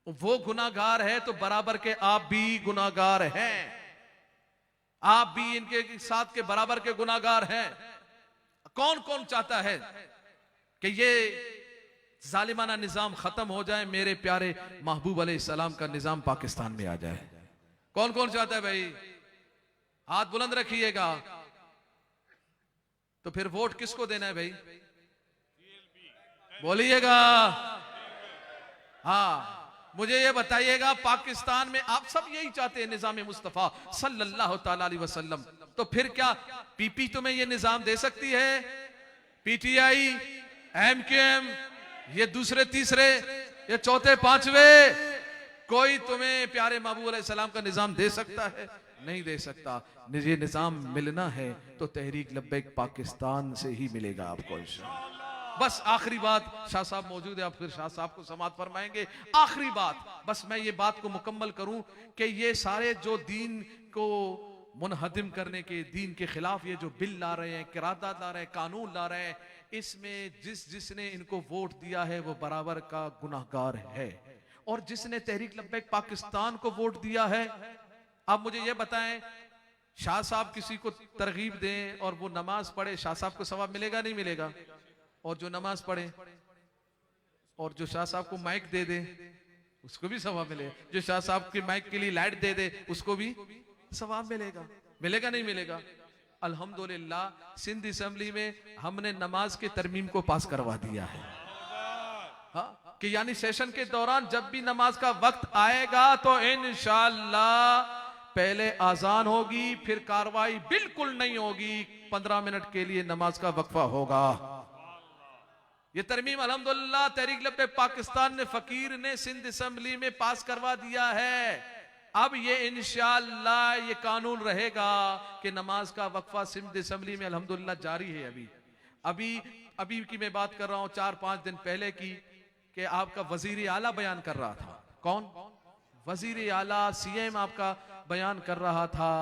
वो गुनाहगार है तो बराबर के आप भी गुनाहगार हैं, आप भी इनके साथ के बराबर के गुनाहगार हैं। कौन कौन चाहता है कि ये जालिमाना निजाम खत्म हो जाए, मेरे प्यारे महबूब अलैहिस्सलाम का निजाम पाकिस्तान में आ जाए? कौन कौन चाहता है भाई? हाथ बुलंद रखिएगा। तो फिर वोट किसको देना है भाई? बोलिएगा। हाँ, मुझे ये बताइएगा, पाकिस्तान में आप सब यही चाहते हैं, निजाम मुस्तफा सल्लल्लाहु ताला अलैहि वसल्लम। तो फिर क्या पीपी तुम्हें ये निजाम दे सकती है? पीटीआई, एमकेएम, ये दूसरे तीसरे, ये चौथे पांचवे, कोई तुम्हें प्यारे महबूब अलैहिस्सलाम का निजाम दे सकता है? नहीं दे सकता। ये निजाम मिलना है तो तहरीक लब्बैक पाकिस्तान से ही मिलेगा आपको इंशाअल्लाह। बस आखिरी बात, शाह साहब मौजूद है, आप फिर शाह साहब को समाअत फरमाएंगे। आखिरी बात, बस मैं ये बात को मुकम्मल करूं कि ये सारे जो दीन को मुनहदिम करने के, दीन के खिलाफ ये जो बिल ला रहे हैं, किरारदाद ला रहे हैं, कानून ला रहे हैं, इसमें जिसने इनको वोट दिया है वो बराबर का गुनाहगार है। और जिसने तहरीक लब्बैक पाकिस्तान को वोट दिया है, अब मुझे ये बताएं, शाह साहब किसी को तरगीब दें और वो नमाज पढ़े, शाह साहब को सवाब मिलेगा नहीं मिलेगा? और जो नमाज पढ़े और जो शाह साहब को माइक दे दे उसको भी सवाब मिलेगा। जो शाह साहब के माइक के लिए लाइट दे दे उसको भी सवाब मिलेगा। मिलेगा नहीं मिलेगा? अल्हम्दुलिल्लाह सिंध असेंबली में हमने नमाज के तरमीम को पास करवा दिया है। हाँ, कि यानी सेशन के दौरान जब भी नमाज का वक्त आएगा तो इंशाअल्लाह पहले आजान होगी, फिर कार्रवाई बिल्कुल नहीं होगी, 15 मिनट के लिए नमाज का वक्फा होगा। ये तरमीम अल्हम्दुलिल्लाह तहरीक लब्बैक पाकिस्तान ने, फकीर ने सिंध असेंबली में पास करवा दिया है। अब ये इंशाअल्लाह ये कानून रहेगा कि नमाज का वक्फा सिंध असेंबली में अल्हम्दुलिल्लाह जारी है। अभी की मैं बात कर रहा हूं 4-5 दिन पहले की, कि आपका वजीर आला बयान कर रहा था। कौन? वजीर आला, सीएम आपका बयान कर रहा था,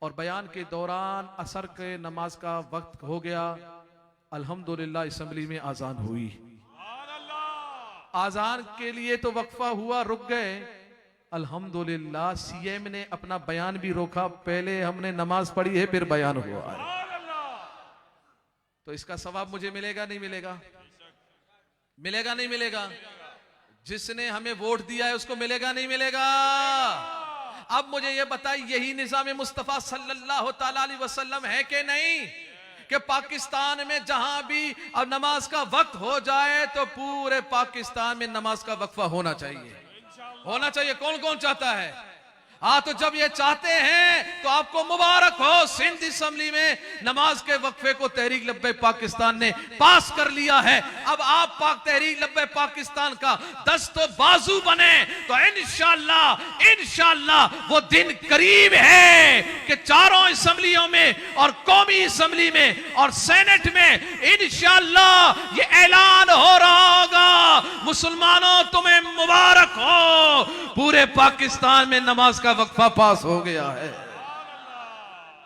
और बयान के दौरान असर के नमाज का वक्त हो गया। अल्हम्दुलिल्लाह असेंबली में आजान हुई। आजान के लिए तो वक्फा हुआ, रुक गए। अल्हम्दुलिल्लाह सीएम ने अपना बयान भी रोका, पहले हमने नमाज पढ़ी है फिर बयान हुआ। तो इसका सवाब मुझे मिलेगा नहीं मिलेगा? मिलेगा नहीं मिलेगा? जिसने हमें वोट दिया है उसको मिलेगा नहीं मिलेगा? अब मुझे यह बताइए, यही निजाम मुस्तफा सल्लल्लाहु ताला अलैहि वसल्लम है कि नहीं, कि पाकिस्तान में जहां भी अब नमाज का वक्त हो जाए तो पूरे पाकिस्तान में नमाज का वक्फा होना चाहिए, होना चाहिए। कौन कौन चाहता है? हाँ, तो जब ये चाहते हैं तो आपको मुबारक हो। सिंध असम्बली में नमाज के वक्फे को तहरीक लब्बे पाकिस्तान ने पास कर लिया है। अब आप पाक तहरीक लब्बे पाकिस्तान का दस्तो बाजू बने तो इंशाअल्लाह वो दिन करीब है कि चारों असम्बलियों में और कौमी असम्बली में और सेनेट में इंशाअल्लाह ये ऐलान हो रहा होगा, मुसलमानों तुम्हें मुबारक हो, पूरे पाकिस्तान में नमाज का वक्फा पास हो गया है।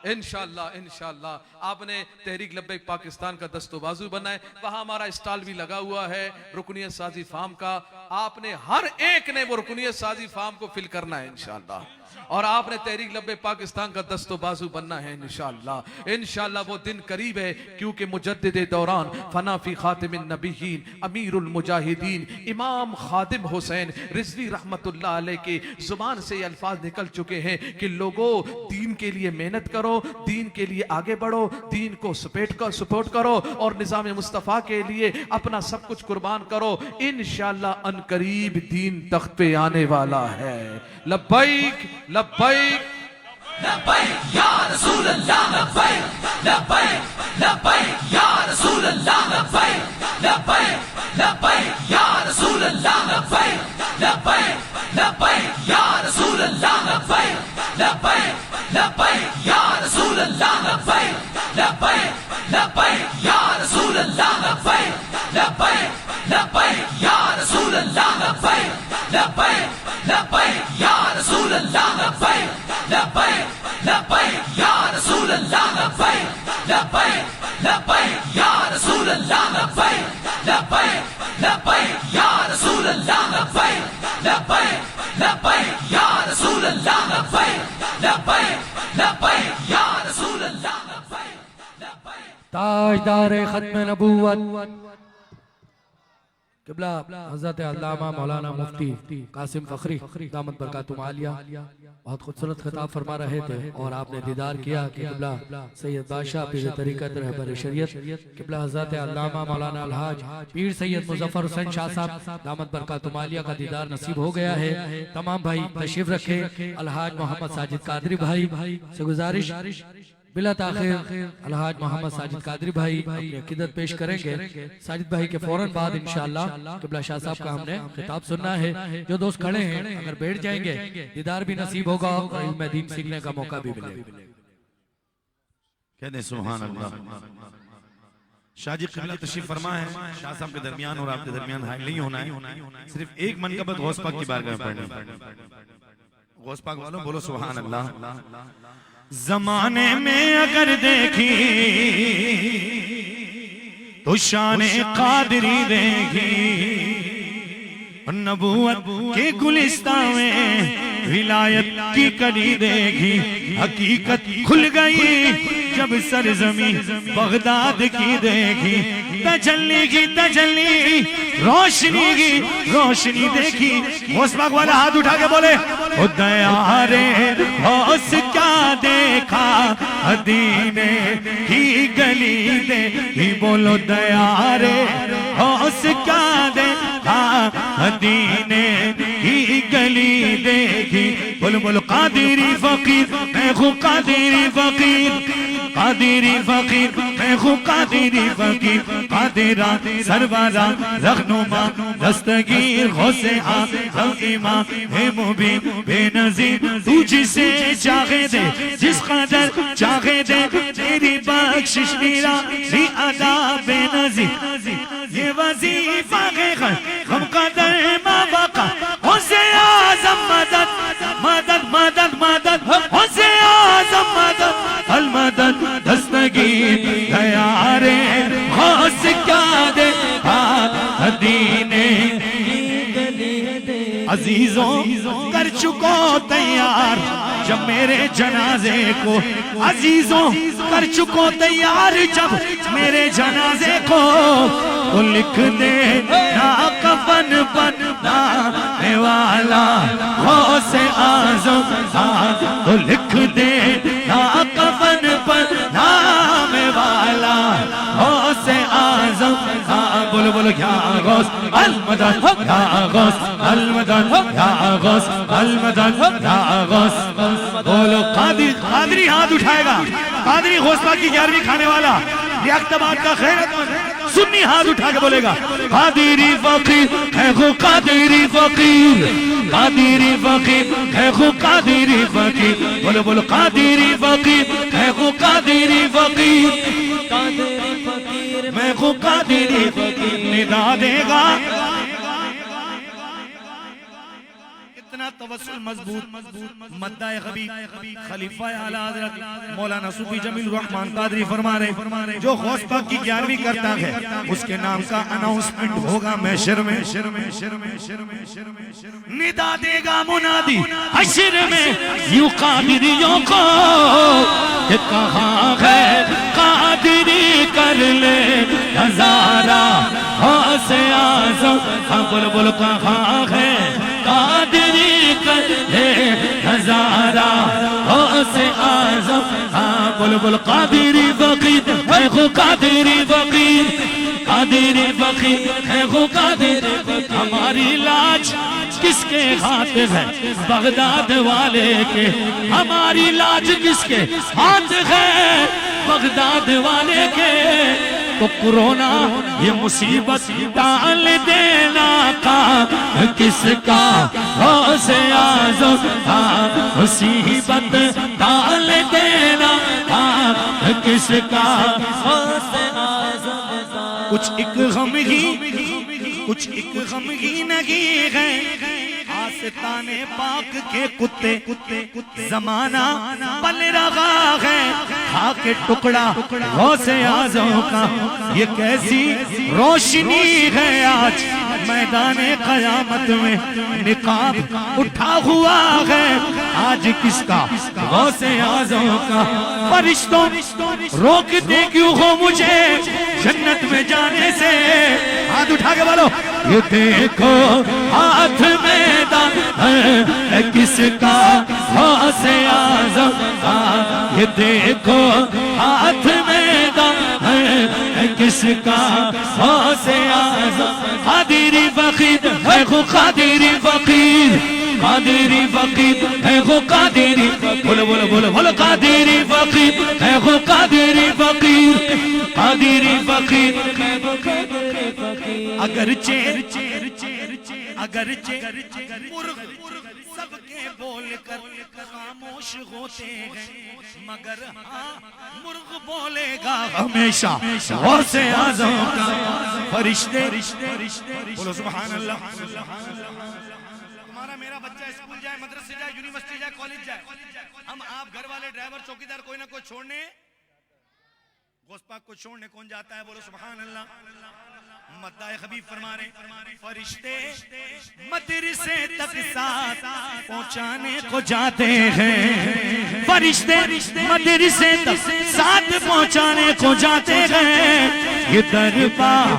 इंशाअल्लाह आपने तहरीक लब्बैक पाकिस्तान का दस्तोबाजू बनाए, वहां हमारा स्टॉल भी लगा हुआ है रुकनियत साजी फार्म का। आपने हर एक ने वो रुकनियत साजी फार्म को फिल करना है इंशाअल्लाह, और आपने तहरीक लब्बे पाकिस्तान का दस्तोबाजू बनना है इंशाअल्लाह। वो दिन करीब है क्योंकि मुजद्दिद दौरान फना फी खातिमिन नबीयीन अमीरुल मुजाहिदीन इमाम खादिम हुसैन रिजवी रहमतुल्लाह अलैह के जुबान से ये अल्फाज निकल चुके हैं कि लोगों दीन के लिए मेहनत करो, दीन के लिए आगे बढ़ो, दीन को सपोर्ट करो और निजाम मुस्तफा के लिए अपना सब कुछ कुर्बान करो। इंशाअल्लाह अनकरीब दीन तख्त पे आने वाला है। लब्बैक लब्बैक लब्बैक या रसूल अल्लाह, लब्बैक लब्बैक लब्बैक या रसूल अल्लाह, लब्बैक लब्बैक लब्बैक या रसूल अल्लाह, लब्बैक लब्बैक लब्बैक या रसूल अल्लाह, लब्बैक लब्बैक लब्बैक या रसूल अल्लाह, लब्बैक लब्बैक लब्बैक या रसूल अल्लाह, लब्बैक लब्बैक लब्बैक या रसूल अल्लाह, लब्बैक लब्बैक लब्बैक या रसूल अल्लाह, लब्बैक लब्बैक लब्बैक या रसूल अल्लाह, लब्बैक लब्बैक लब्बैक या रसूल अल्लाह, लब्बैक लब्बैक लब्बैक या रसूल अल्लाह, लब्बैक लब्बैक लब्बैक या रसूल अल्लाह, लब्बैक लब्बैक लब्बैक या रसूल अल्लाह, लब्बैक लब्बैक। ताजदार खत्म नबूवत क़िबला हज़रत अल्लामा मौलाना मुफ्ती कासिम फ़खरी दामत बरकातुहू आलिया बहुत खूबसूरत खिताब फरमा रहे थे और आपने दीदार किया कि क़िबला सैयद बादशाह पीर तरीक़त रहबर शरीयत क़िबला हज़रत अल्लामा मौलाना अलहाज पीर सैयद मुज़फ़्फ़र हुसैन शाह साहब दामत बरकातुहू आलिया का दीदार नसीब हो गया है। तमाम भाई तशरीफ रखे। अलहाज मोहम्मद साजिद कादरी भाई से गुजारिश बिला ताखिर अलहाज मोहम्मद साजिद कादरी भाई अपनी अकीदत पेश करेंगे। साजिद भाई के फौरन बाद इंशाअल्लाह क़िबला शाह साहब का हमने खिताब सुनना है। जो दोस्त खड़े हैं अगर बैठ जाएंगे दीदार भी नसीब होगा और इल्म दीन सीखने का मौका भी मिलेगा। कहते सुभान अल्लाह। शाह जी क़िबला तशरीफ फरमा है शाह साहब के दरमियान और आपके दरमियान हाइल नहीं होना है, सिर्फ एक मनकबत गौस पाक की बारगाह में पढ़नी है। गौस पाक वालों बोलो सुभान अल्लाह। जमाने में अगर देखी तो शान कादरी देखी, नबूवत के गुलिस्तान में विलायत की कड़ी देखी। हकीकत खुल गई जब सरजमी बगदाद की देखी। तजल्ली की तजल्ली रोशनी देखी। गौस पाक वाला हाथ उठा के बोले ओ दया रे गौस क्या देखा मदीने की गली दे। बोलो दया रे गौस क्या देखा मदीने की गली देखी। बोलो बोलो कादिरी फकीर मैं हूँ कादिरी फकीर, कादिरी फकीर मैं हूँ कादिरी फकीर। कादिरा सरवरा रहनुमा दस्तगीर गौसे आज़म इमाम है मुबीन बेनज़ीर। तू जिसे चाहे दे जिस कदर चाहे दे, तेरी बख्शिश मेरा भी अदा बेनज़ीर। ये वजीफा है हम कदर माबका गौसे आज़म मदद मदद मदद मदद गौसे आज़म मदद अल मदद दस्तगीर दया रे गौस क्या दे दीने। अजीजों कर चुको तैयार जब मेरे जनाजे को, अजीजों कर चुको तैयार जब मेरे जनाजे को। तो लिख दे ना कफन बनाने वाला गौसे आज़म, तो लिख दे ना कफन बनाने वाला गौसे आज़म बोलो बोलो या गौस अल मदद या गौस अल मदद या गौस अल मदद या गौस। बोलो कादरी हाथ उठाएगा, कादरी गौस पाक की 11वीं खाने वाला लियाकताबाद का खैरतमंद सुन्नी हाथ उठा के बोलेगा कादरी फकीर है गो कादरी फकीर, कादरी फकीर है गो कादरी फकीर। बोलो बोलो कादरी फकीर है गो कादरी फकीर, कादरी फकीर मैं गो कादरी फकीर। निदा देगा इतना तवस्सुल मजबूत मद्दाए गबी खलीफा आला हज़रत मौलाना सूफी जमील रहमान कादरी फरमा रहे जो गौस पाक की 11वीं करता है उसके नाम का अनाउंसमेंट होगा महशर में। निदा देगा मुनादी हश्र में यूं कादरियों को कि कहाँ है कादरी कर ले नजारा गौसे आज़म। हाँ बोलो बोलो कहाँ है कादरी कर ले नजारा गौसे आज़म। हाँ बोलो बोलो कादरी फकीर है गो कादरी फकीर, कादरी फकीर है गो कादरी फकीर। हमारी लाज किसके हाथ है बगदाद वाले के, हमारी लाज किसके हाथ है बगदाद वाले के। तो कोरोना ये मुसीबत टाल देना का किसका गौसे आज़म। मुसीबत टाल देना का किसका गौसे आज़म। कुछ एक गमगी नहीं है आस्ताने पाक के कुत्ते जमाना पल रहा है खा के टुकड़ा गौसे आज़म का। ये कैसी रोशनी है आज मैदाने कयामत में निकाब उठा हुआ है आज किसका गौसे आज़म का। फरिश्तों रोकते क्यों हो मुझे जन्नत में जाने से, हाथ उठा के बोलो ये देखो हाथ में दान है किसका गौसे आज़म। ये देखो हाथ में दान है किसका गौसे आज़म। कादरी फकीर है गो कादरी फकीर, कादरी फकीर है गो कादरी। बोलो बोलो बोलो बोलो कादरी फकीर है गो कादरी फकीर, कादरी फकीर है गो कादरी फकीर। अगरचे सबके बोलकर खामोश होते हैं मगर हाँ मुर्ग बोलेगा हमेशा गौसे आज़म का। फरिश्ते बोलो सुभान अल्लाह। तुम्हारा मेरा बच्चा स्कूल जाए, मदरसे जाए, यूनिवर्सिटी जाए, कॉलेज जाए, हम आप घर वाले ड्राइवर चौकीदार कोई ना कोई छोड़ने गौस पाक को छोड़ने कौन जाता है? बोलो सुभान अल्लाह। मद्दाए हबीब फरमा रहे फरिश्ते मदरसे तक साथ पहुंचाने को जाते हैं, फरिश्ते मदरसे तक साथ पहुंचाने को जाते हैं। ये दरबार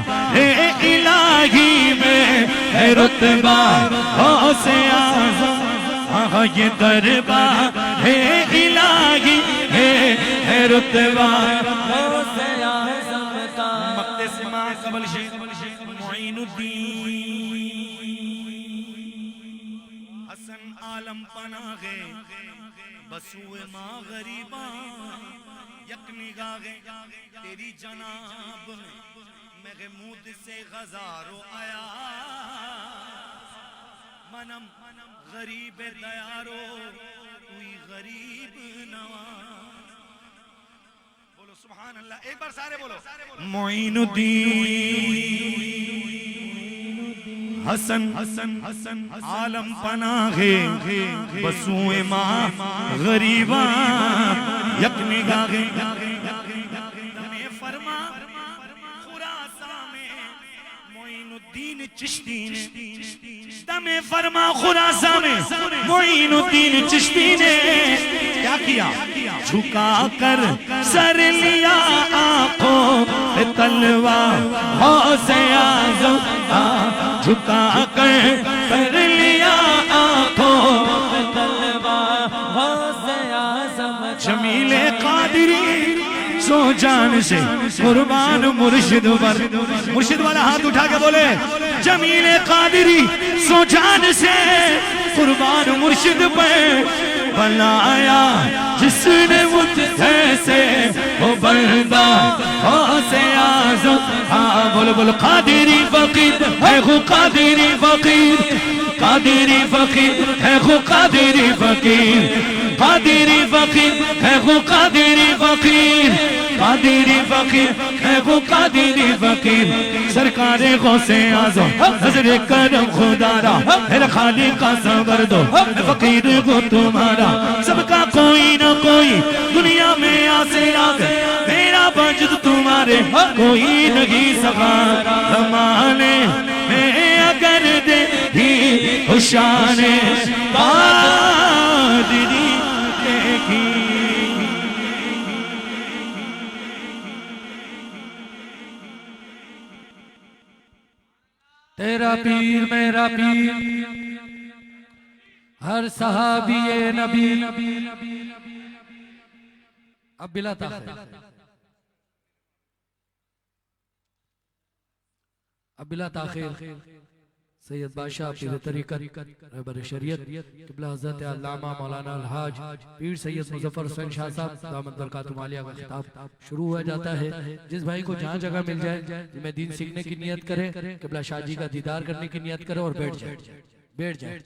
इलाही में है रुतबा गौसे आज़म। हाँ ये दरबार इलाही है रुतबा गौसे आज़म का। मक़दसिमा कबल शेख हसन आलम पनागे बसुए माँ गरीबा यक निगाहे तेरी जनाब में महमूद से गजारो आया मनम गरीब दयारो कोई गरीब नवाज। बोलो सुभान अल्लाह, एक बार सारे बोलो मोइनुद्दीन हसन आलम पनाहे बसुए माँ गरीबा यक निगाहे फरमा खुरासा में मोइनुद्दीन चिश्ती ने दमे फरमा खुरासा में मोइनुद्दीन चिश्ती ने क्या किया? झुका कर सर लिया आंखों पे तलवा गौसे आज़म। झुका कर सर लिया आंखों पे तलवा गौसे आज़म। जमीले कादरी सो जा शान से कुर्बान मुर्शिद पर। मुर्शिद वाला हाथ उठा के बोले जमील कादिरी सो जान से कुर्बान मुर्शिद पे बनाया जिसने मुझसे वो बंदा हो से आज़म। हाँ बोलो बोलो कादिरी फकीर है वो कादिरी फकीर, कादिरी फकीर है वो कादिरी फकीर, कादिरी फकीर है वो कादिरी फकीर, कादिरी फकीर है वो कादिरी फकीर। सरकारे गौसे आज़म नज़रे करम खुदारा मेरा खाली का सबर दो फकीर को तुम्हारा। सबका कोई ना कोई दुनिया में आसे आगे मेरा वजद तुम्हारे कोई नहीं सका। ज़माने में अगर दे ही हुशाने कादिरी देखी। तेरा पीर मेरा पीर हर सहाबी ए नबी। अब बिला ताखीर, अब बिला ताखीर सैयद बादशाह पीर तरीक़त रहबर शरीयत क़िबला हज़रत अल्लामा मौलाना अलहाज पीर सैयद मुज़फ़्फ़र हुसैन शाह साहब दामत बरकातुहु आलिया का खिताब शुरू हुआ जाता है। जिस भाई को जहाँ जगह मिल जाए जिसमें दीन सीखने की नियत करे, क़िबला शाह जी का दीदार करने की नियत करे और बैठ जाए।